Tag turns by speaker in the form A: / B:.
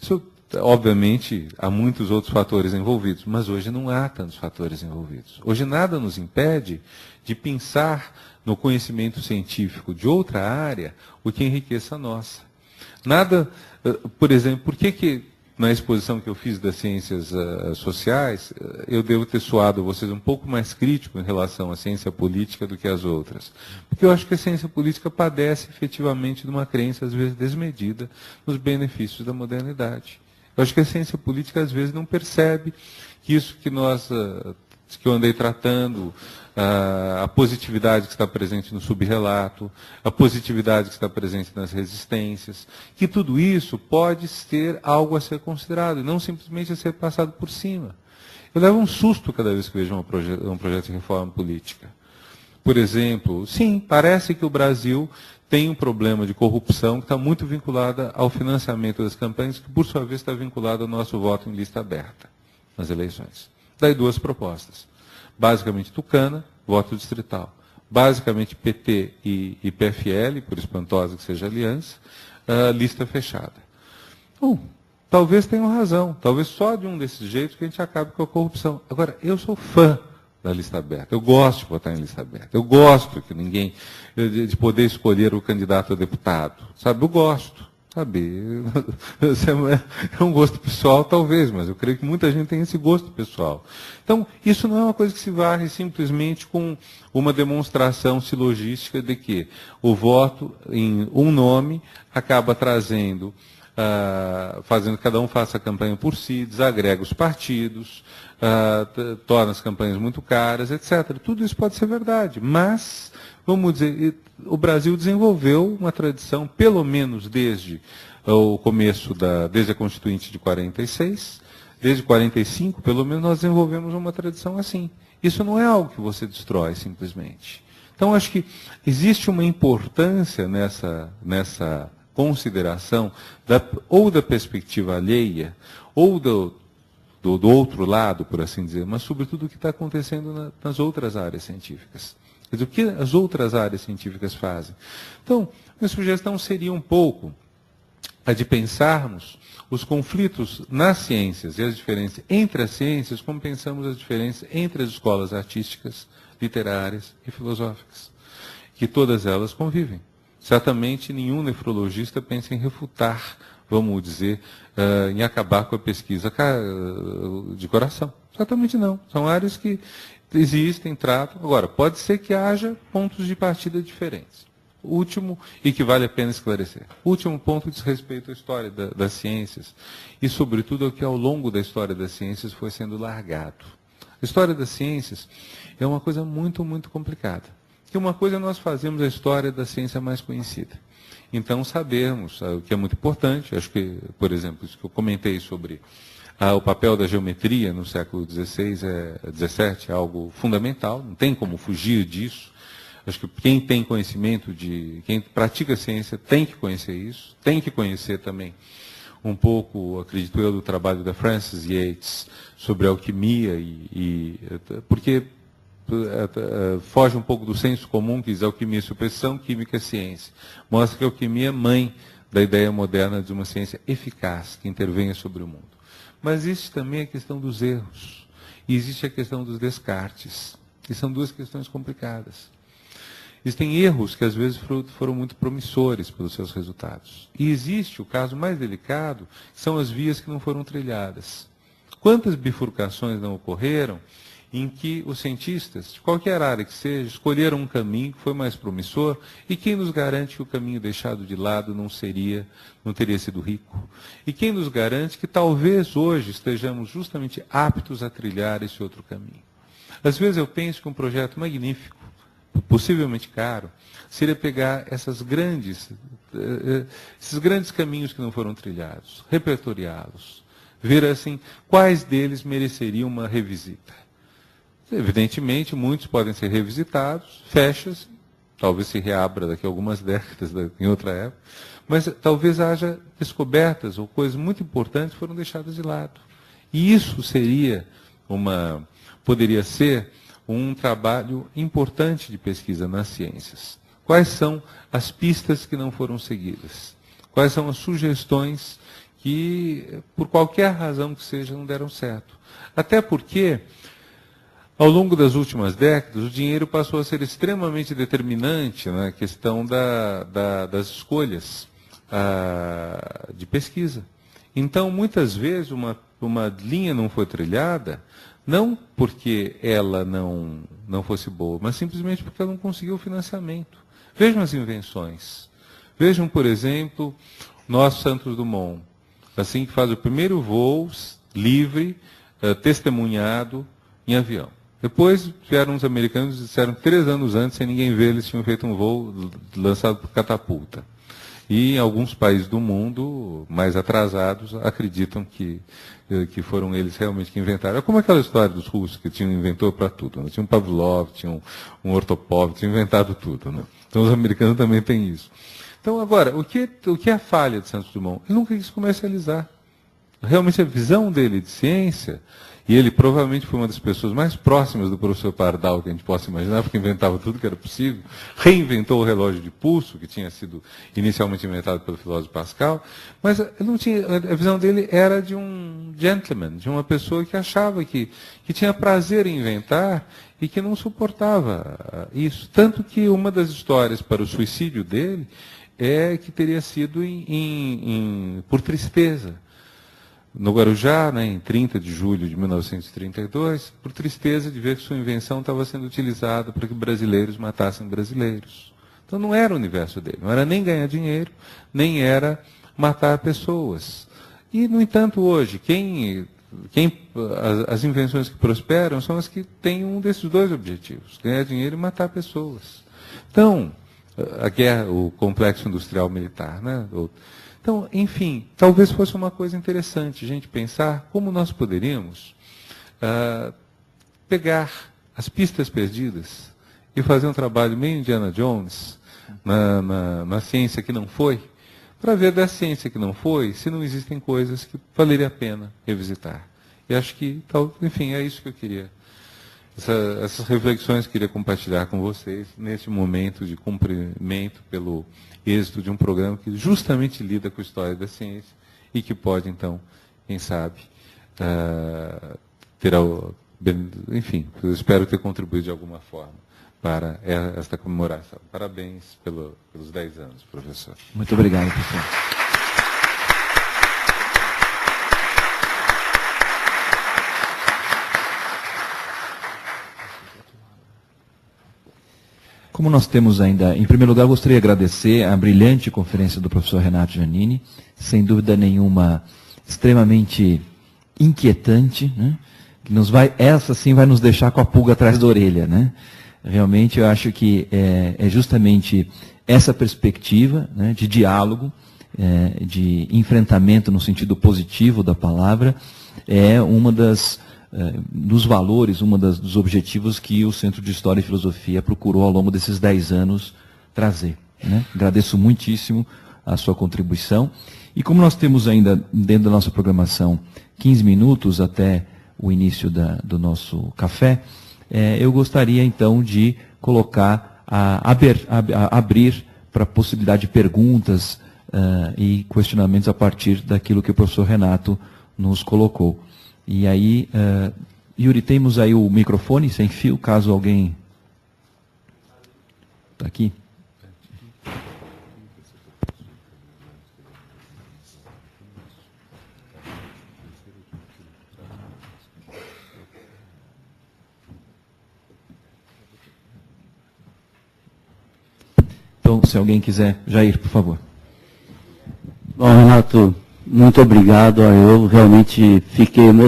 A: Isso, obviamente, há muitos outros fatores envolvidos, mas hoje não há tantos fatores envolvidos. Hoje nada nos impede de pensar no conhecimento científico de outra área o que enriqueça a nossa. Nada, por exemplo, por que na exposição que eu fiz das ciências sociais, eu devo ter soado a vocês um pouco mais crítico em relação à ciência política do que as outras? Porque eu acho que a ciência política padece efetivamente de uma crença, às vezes, desmedida nos benefícios da modernidade. Eu acho que a ciência política, às vezes, não percebe que isso que eu andei tratando, a positividade que está presente no subrelato, a positividade que está presente nas resistências, que tudo isso pode ser algo a ser considerado, e não simplesmente a ser passado por cima. Eu levo um susto cada vez que vejo um projeto de reforma política. Por exemplo, sim, parece que o Brasil tem um problema de corrupção que está muito vinculada ao financiamento das campanhas, que por sua vez está vinculado ao nosso voto em lista aberta nas eleições. Daí duas propostas. Basicamente Tucana, voto distrital. Basicamente PT e PFL, por espantosa que seja a aliança, lista fechada. Bom, talvez tenham razão. Talvez só de um desses jeitos que a gente acabe com a corrupção. Agora, eu sou fã da lista aberta. Eu gosto de votar em lista aberta. Eu gosto de poder escolher o candidato a deputado. Sabe, eu gosto. Sabe, é um gosto pessoal, talvez, mas eu creio que muita gente tem esse gosto pessoal. Então, isso não é uma coisa que se varre simplesmente com uma demonstração silogística de que o voto em um nome acaba trazendo, fazendo que cada um faça a campanha por si, desagrega os partidos, torna as campanhas muito caras, etc. Tudo isso pode ser verdade, mas, vamos dizer, o Brasil desenvolveu uma tradição, pelo menos desde o começo, desde a Constituinte de 46, desde 45, pelo menos nós desenvolvemos uma tradição assim. Isso não é algo que você destrói simplesmente. Então, acho que existe uma importância nessa consideração ou da perspectiva alheia, ou do outro lado, por assim dizer, mas sobretudo o que está acontecendo nas outras áreas científicas. Quer dizer, o que as outras áreas científicas fazem? Então, minha sugestão seria um pouco a de pensarmos os conflitos nas ciências e as diferenças entre as ciências, como pensamos as diferenças entre as escolas artísticas, literárias e filosóficas, que todas elas convivem. Certamente nenhum nefrologista pensa em refutar, vamos dizer, em acabar com a pesquisa de coração. Certamente não. São áreas que existem, tratam. Agora, pode ser que haja pontos de partida diferentes. O último, e que vale a pena esclarecer. O último ponto diz respeito à história das ciências e, sobretudo, ao que ao longo da história das ciências foi sendo largado. A história das ciências é uma coisa muito, muito complicada. Que uma coisa nós fazemos a história da ciência mais conhecida. Então, sabermos o que é muito importante, acho que, por exemplo, isso que eu comentei sobre o papel da geometria no século XVI, XVII é algo fundamental, não tem como fugir disso. Acho que quem tem conhecimento quem pratica ciência tem que conhecer isso, tem que conhecer também um pouco, acredito eu, do trabalho da Frances Yates sobre alquimia, porque foge um pouco do senso comum que diz alquimia é supressão, química é ciência. Mostra que a alquimia é mãe da ideia moderna de uma ciência eficaz, que intervenha sobre o mundo. Mas existe também a questão dos erros. E existe a questão dos descartes, que são duas questões complicadas. Existem erros que às vezes foram muito promissores pelos seus resultados. E existe o caso mais delicado, que são as vias que não foram trilhadas. Quantas bifurcações não ocorreram em que os cientistas, de qualquer área que seja, escolheram um caminho que foi mais promissor, e quem nos garante que o caminho deixado de lado não teria sido rico? E quem nos garante que talvez hoje estejamos justamente aptos a trilhar esse outro caminho? Às vezes eu penso que um projeto magnífico, possivelmente caro, seria pegar esses grandes caminhos que não foram trilhados, repertoriá-los, ver assim, quais deles mereceriam uma revisita. Evidentemente, muitos podem ser revisitados, fecha-se, talvez se reabra daqui a algumas décadas, em outra época, mas talvez haja descobertas ou coisas muito importantes que foram deixadas de lado. E isso poderia ser um trabalho importante de pesquisa nas ciências. Quais são as pistas que não foram seguidas? Quais são as sugestões que, por qualquer razão que seja, não deram certo. Até porque, ao longo das últimas décadas, o dinheiro passou a ser extremamente determinante na questão das escolhas de pesquisa. Então, muitas vezes, uma linha não foi trilhada, não porque ela não fosse boa, mas simplesmente porque ela não conseguiu o financiamento. Vejam as invenções. Vejam, por exemplo, nosso Santos Dumont, assim que faz o primeiro voo livre, testemunhado em avião. Depois vieram os americanos e disseram que 3 anos antes, sem ninguém ver, eles tinham feito um voo lançado por catapulta. E em alguns países do mundo, mais atrasados, acreditam que foram eles realmente que inventaram. É como aquela história dos russos, que tinham inventor para tudo. Né? Tinha um Pavlov, tinha um Ortopov, tinham inventado tudo. Né? Então os americanos também têm isso. Então, agora, o que é a falha de Santos Dumont? Ele nunca quis comercializar. Realmente a visão dele de ciência, e ele provavelmente foi uma das pessoas mais próximas do professor Pardal que a gente possa imaginar, porque inventava tudo que era possível, reinventou o relógio de pulso, que tinha sido inicialmente inventado pelo filósofo Pascal, mas não tinha, a visão dele era de um gentleman, de uma pessoa que achava que tinha prazer em inventar e que não suportava isso. Tanto que uma das histórias para o suicídio dele é que teria sido por tristeza. No Guarujá, né, em 30 de julho de 1932, por tristeza de ver que sua invenção estava sendo utilizada para que brasileiros matassem brasileiros. Então não era o universo dele, não era nem ganhar dinheiro, nem era matar pessoas. E, no entanto, hoje, as invenções que prosperam são as que têm um desses dois objetivos, ganhar dinheiro e matar pessoas. Então, a guerra, o complexo industrial militar, né? Então, enfim, talvez fosse uma coisa interessante a gente pensar como nós poderíamos pegar as pistas perdidas e fazer um trabalho meio Indiana Jones na ciência que não foi, para ver da ciência que não foi, se não existem coisas que valeria a pena revisitar. E acho que, enfim, é isso que eu queria. Essas reflexões que eu queria compartilhar com vocês neste momento de cumprimento pelo êxito de um programa que justamente lida com a história da ciência e que pode, então, quem sabe, enfim, eu espero ter contribuído de alguma forma para esta comemoração. Parabéns pelos 10 anos, professor.
B: Muito obrigado, professor. Como nós temos ainda, em primeiro lugar, gostaria de agradecer a brilhante conferência do professor Renato Giannini, sem dúvida nenhuma, extremamente inquietante, né? Que essa sim vai nos deixar com a pulga atrás da orelha, né? Realmente eu acho que é justamente essa perspectiva, né, de diálogo, de enfrentamento no sentido positivo da palavra, é uma dos valores, dos objetivos que o Centro de História e Filosofia procurou ao longo desses 10 anos trazer, né? Agradeço muitíssimo a sua contribuição. E como nós temos ainda, dentro da nossa programação, 15 minutos até o início do nosso café, eu gostaria então de colocar, abrir para a possibilidade de perguntas e questionamentos a partir daquilo que o professor Renato nos colocou. E aí, Yuri, temos aí o microfone sem fio, caso alguém... Está aqui? Então, se alguém quiser, Jair, por favor.
C: Bom, Renato, muito obrigado. Eu realmente fiquei emocionado.